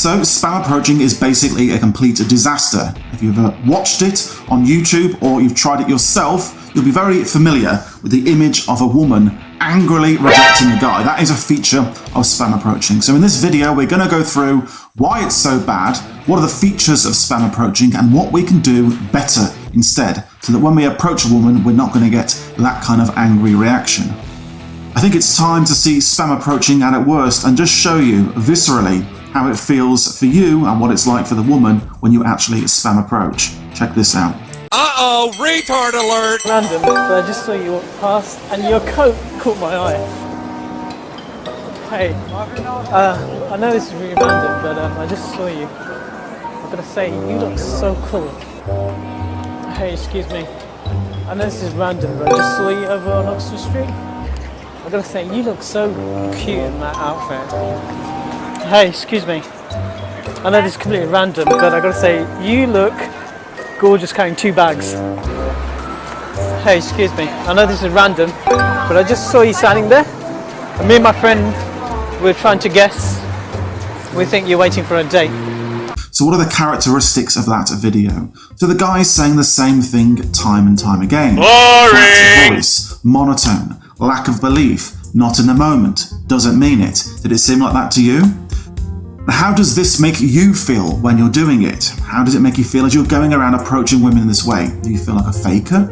So spam approaching is basically a complete disaster. If you've ever watched it on YouTube or you've tried it yourself, you'll be very familiar with the image of a woman angrily rejecting a guy. That is a feature of spam approaching. So in this video, we're going to go through why it's so bad, what are the features of spam approaching, and what we can do better instead, so that when we approach a woman, we're not going to get that kind of angry reaction. I think it's time to see spam approaching at its worst and just show you viscerally how it feels for you and what it's like for the woman when you actually spam approach. Check this out. Uh-oh, retard alert! Random, but I just saw you walk past and your coat caught my eye. Hey, I know this is really random, but I just saw you. I'm gonna say, you look so cool. Hey, excuse me. I know this is random, but I just saw you over on Oxford Street. I'm gonna say, you look so cute in that outfit. Hey, excuse me. I know this is completely random, but I gotta say, you look gorgeous carrying 2 bags. Hey, excuse me. I know this is random, but I just saw you standing there. And me and my friend were trying to guess. We think you're waiting for a date. So what are the characteristics of that video? So the guy's saying the same thing time and time again. Flat voice, monotone, lack of belief, not in the moment, doesn't mean it. Did it seem like that to you? How does this make you feel when you're doing it? How does it make you feel as you're going around approaching women in this way? Do you feel like a faker,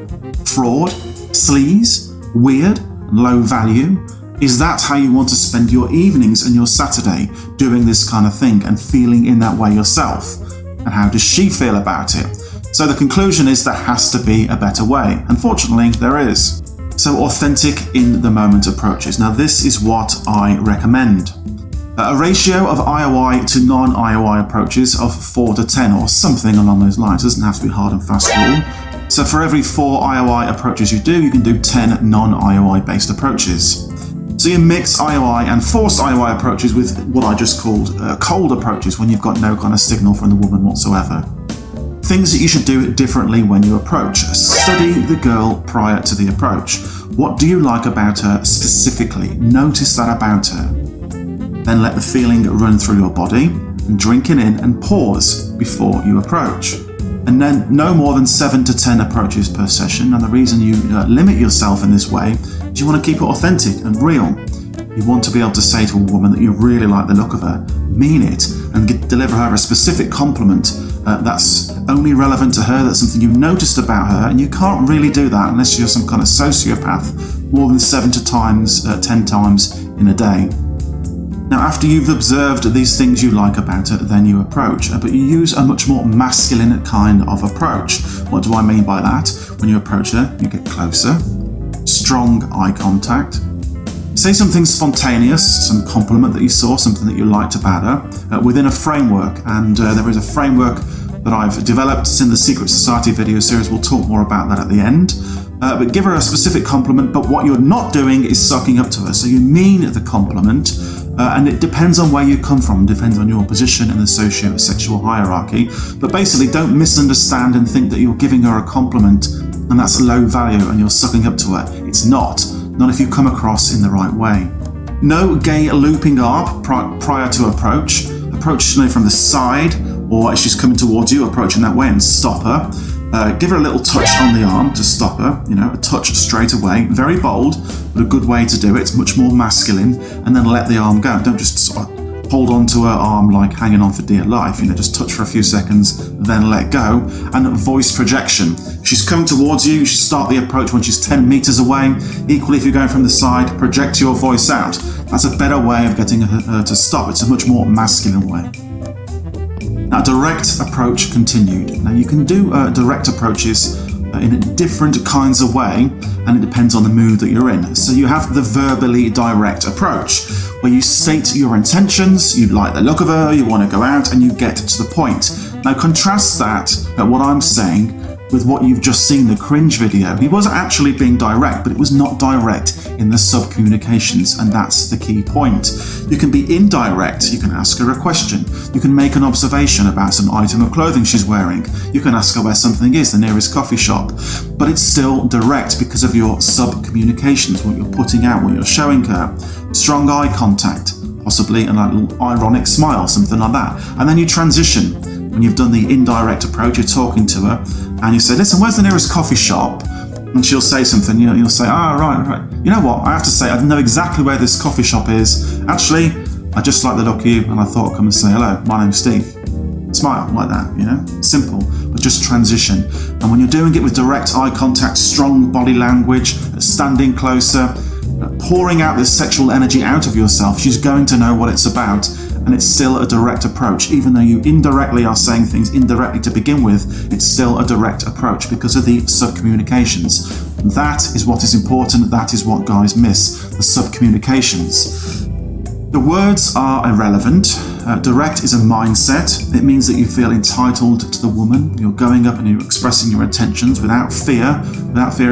fraud, sleaze, weird, low value? Is that how you want to spend your evenings and your Saturday, doing this kind of thing and feeling in that way yourself? And how does she feel about it? So the conclusion is there has to be a better way. Unfortunately, there is. So authentic in the moment approaches. Now this is what I recommend. A ratio of IOI to non-IOI approaches of 4 to 10 or something along those lines. It doesn't have to be hard and fast rule. So for every 4 IOI approaches you do, you can do 10 non-IOI based approaches. So you mix IOI and forced IOI approaches with what I just called cold approaches, when you've got no kind of signal from the woman whatsoever. Things that you should do differently when you approach. Study the girl prior to the approach. What do you like about her specifically? Notice that about her. Then let the feeling run through your body and drink it in and pause before you approach. And then no more than 7 to 10 approaches per session. And the reason you limit yourself in this way is you want to keep it authentic and real. You want to be able to say to a woman that you really like the look of her, mean it, and deliver her a specific compliment that's only relevant to her, that's something you've noticed about her, and you can't really do that unless you're some kind of sociopath more than 10 times in a day. Now, after you've observed these things you like about her, then you approach, but you use a much more masculine kind of approach. What do I mean by that? When you approach her, you get closer, strong eye contact, say something spontaneous, some compliment that you saw, something that you liked about her, within a framework. And there is a framework that I've developed. It's in the Secret Society video series. We'll talk more about that at the end. But give her a specific compliment, but what you're not doing is sucking up to her. So you mean the compliment, and it depends on where you come from, depends on your position in the socio-sexual hierarchy. But basically, don't misunderstand and think that you're giving her a compliment and that's low value and you're sucking up to her. It's not if you come across in the right way. No gay looping arm prior to approach. Approach from the side, or as she's coming towards you, approach in that way and stop her. Give her a little touch on the arm to stop her, a touch straight away. Very bold, but a good way to do it. It's much more masculine. And then let the arm go. Don't just sort of hold on to her arm like hanging on for dear life. Just touch for a few seconds, then let go. And voice projection. If she's coming towards you, you should start the approach when she's 10 meters away. Equally, if you're going from the side, project your voice out. That's a better way of getting her to stop. It's a much more masculine way. Now, direct approach continued. Now, you can do direct approaches in different kinds of way, and it depends on the mood that you're in. So you have the verbally direct approach, where you state your intentions, you like the look of her, you want to go out, and you get to the point. Now, contrast that, what I'm saying, with what you've just seen, the cringe video. He was actually being direct, but it was not direct in the sub-communications, and that's the key point. You can be indirect. You can ask her a question. You can make an observation about some item of clothing she's wearing. You can ask her where something is, the nearest coffee shop. But it's still direct because of your sub-communications, what you're putting out, what you're showing her. Strong eye contact, possibly a little ironic smile, something like that. And then you transition. When you've done the indirect approach, you're talking to her, and you say, listen, where's the nearest coffee shop? And she'll say something, you'll say, right. You know what, I have to say, I know exactly where this coffee shop is. Actually, I just like the look of you, and I thought I'd come and say, hello, my name's Steve. Smile like that, simple, but just transition. And when you're doing it with direct eye contact, strong body language, standing closer, pouring out this sexual energy out of yourself, she's going to know what it's about. And it's still a direct approach. Even though you indirectly are saying things indirectly to begin with, it's still a direct approach because of the sub-communications. And that is what is important. That is what guys miss, the sub-communications. The words are irrelevant. Direct is a mindset. It means that you feel entitled to the woman. You're going up and you're expressing your intentions without fear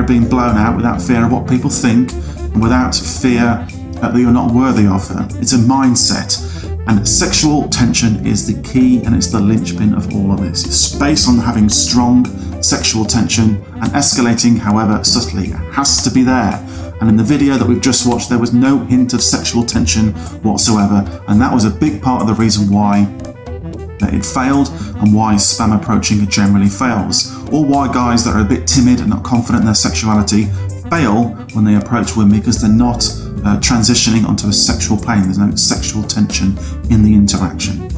of being blown out, without fear of what people think, and without fear that you're not worthy of her. It's a mindset. And sexual tension is the key, and it's the linchpin of all of this. It's based on having strong sexual tension and escalating, however subtly. It has to be there. And in the video that we've just watched, there was no hint of sexual tension whatsoever. And that was a big part of the reason why it failed, and why spam approaching generally fails. Or why guys that are a bit timid and not confident in their sexuality fail when they approach women, because they're not transitioning onto a sexual plane. There's no sexual tension in the interaction.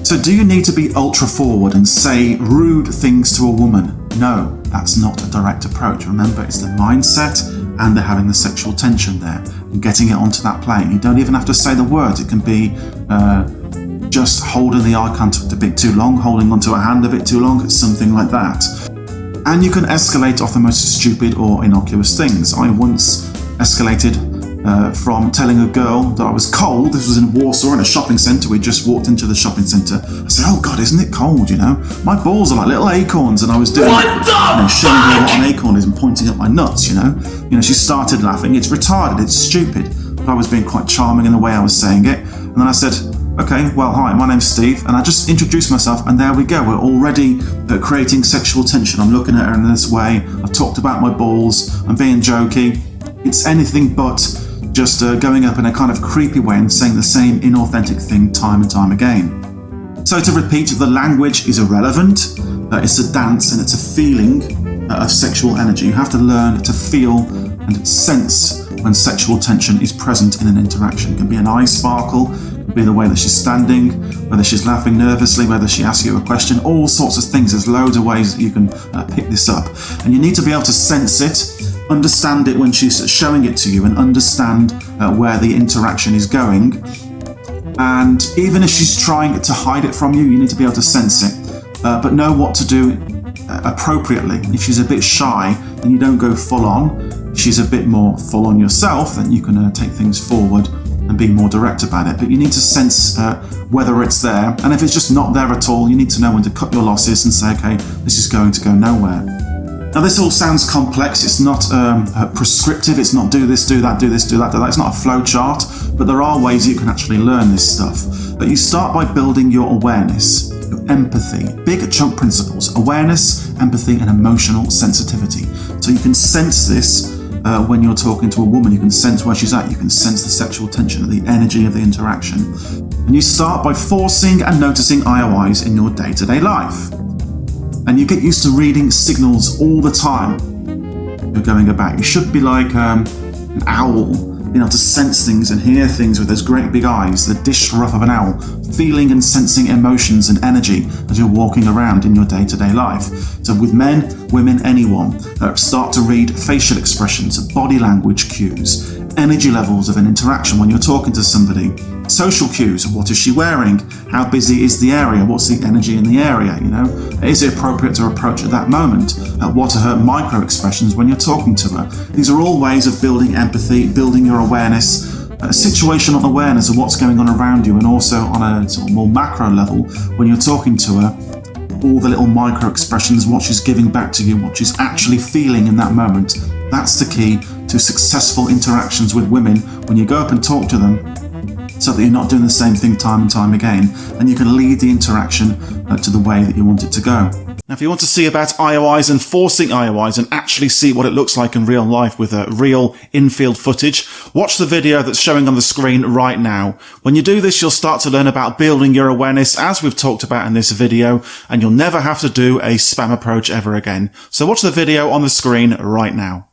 So do you need to be ultra forward and say rude things to a woman? No, that's not a direct approach. Remember, it's the mindset, and they're having the sexual tension there and getting it onto that plane. You don't even have to say the words. It can be just holding the eye contact a bit too long, holding onto a hand a bit too long, something like that. And you can escalate off the most stupid or innocuous things. I once escalated from telling a girl that I was cold. This was in Warsaw in a shopping centre. We just walked into the shopping centre. I said, oh God, isn't it cold, My balls are like little acorns, and I was doing showing her what an acorn is and pointing at my nuts, she started laughing. It's retarded, it's stupid. But I was being quite charming in the way I was saying it. And then I said, okay, well, hi, my name's Steve. And I just introduced myself, and there we go. We're already creating sexual tension. I'm looking at her in this way. I've talked about my balls. I'm being jokey. It's anything but just going up in a kind of creepy way and saying the same inauthentic thing time and time again. So to repeat, the language is irrelevant. It's a dance, and it's a feeling of sexual energy. You have to learn to feel and sense when sexual tension is present in an interaction. It can be an eye sparkle, it can be the way that she's standing, whether she's laughing nervously, whether she asks you a question, all sorts of things. There's loads of ways that you can pick this up. And you need to be able to sense it, understand it when she's showing it to you, and understand where the interaction is going. And even if she's trying to hide it from you, you need to be able to sense it, but know what to do appropriately. If she's a bit shy, then you don't go full on. If she's a bit more full on yourself, then you can take things forward and be more direct about it. But you need to sense whether it's there, and if it's just not there at all, you need to know when to cut your losses and say, okay, this is going to go nowhere. Now, this all sounds complex. It's not prescriptive. It's not do this, do that, do this, do that, do that. It's not a flow chart, but there are ways you can actually learn this stuff. But you start by building your awareness, your empathy, big chunk principles: awareness, empathy, and emotional sensitivity. So you can sense this when you're talking to a woman. You can sense where she's at. You can sense the sexual tension, the energy of the interaction. And you start by forcing and noticing IOIs in your day-to-day life. And you get used to reading signals all the time you're going about. You should be like an owl, being able to sense things and hear things with those great big eyes, the dish ruff of an owl, feeling and sensing emotions and energy as you're walking around in your day-to-day life. So with men, women, anyone, start to read facial expressions, body language cues, energy levels of an interaction when you're talking to somebody, social cues: what is she wearing, how busy is the area, what's the energy in the area, is it appropriate to approach at that moment, what are her micro expressions when you're talking to her. These are all ways of building empathy, building your awareness, situational awareness of what's going on around you, and also on a sort of more macro level when you're talking to her, all the little micro expressions, what she's giving back to you, what she's actually feeling in that moment. That's the key to successful interactions with women when you go up and talk to them, so that you're not doing the same thing time and time again, and you can lead the interaction to the way that you want it to go. Now, if you want to see about IOIs and forcing IOIs and actually see what it looks like in real life with real in-field footage, watch the video that's showing on the screen right now. When you do this, you'll start to learn about building your awareness, as we've talked about in this video, and you'll never have to do a spam approach ever again. So watch the video on the screen right now.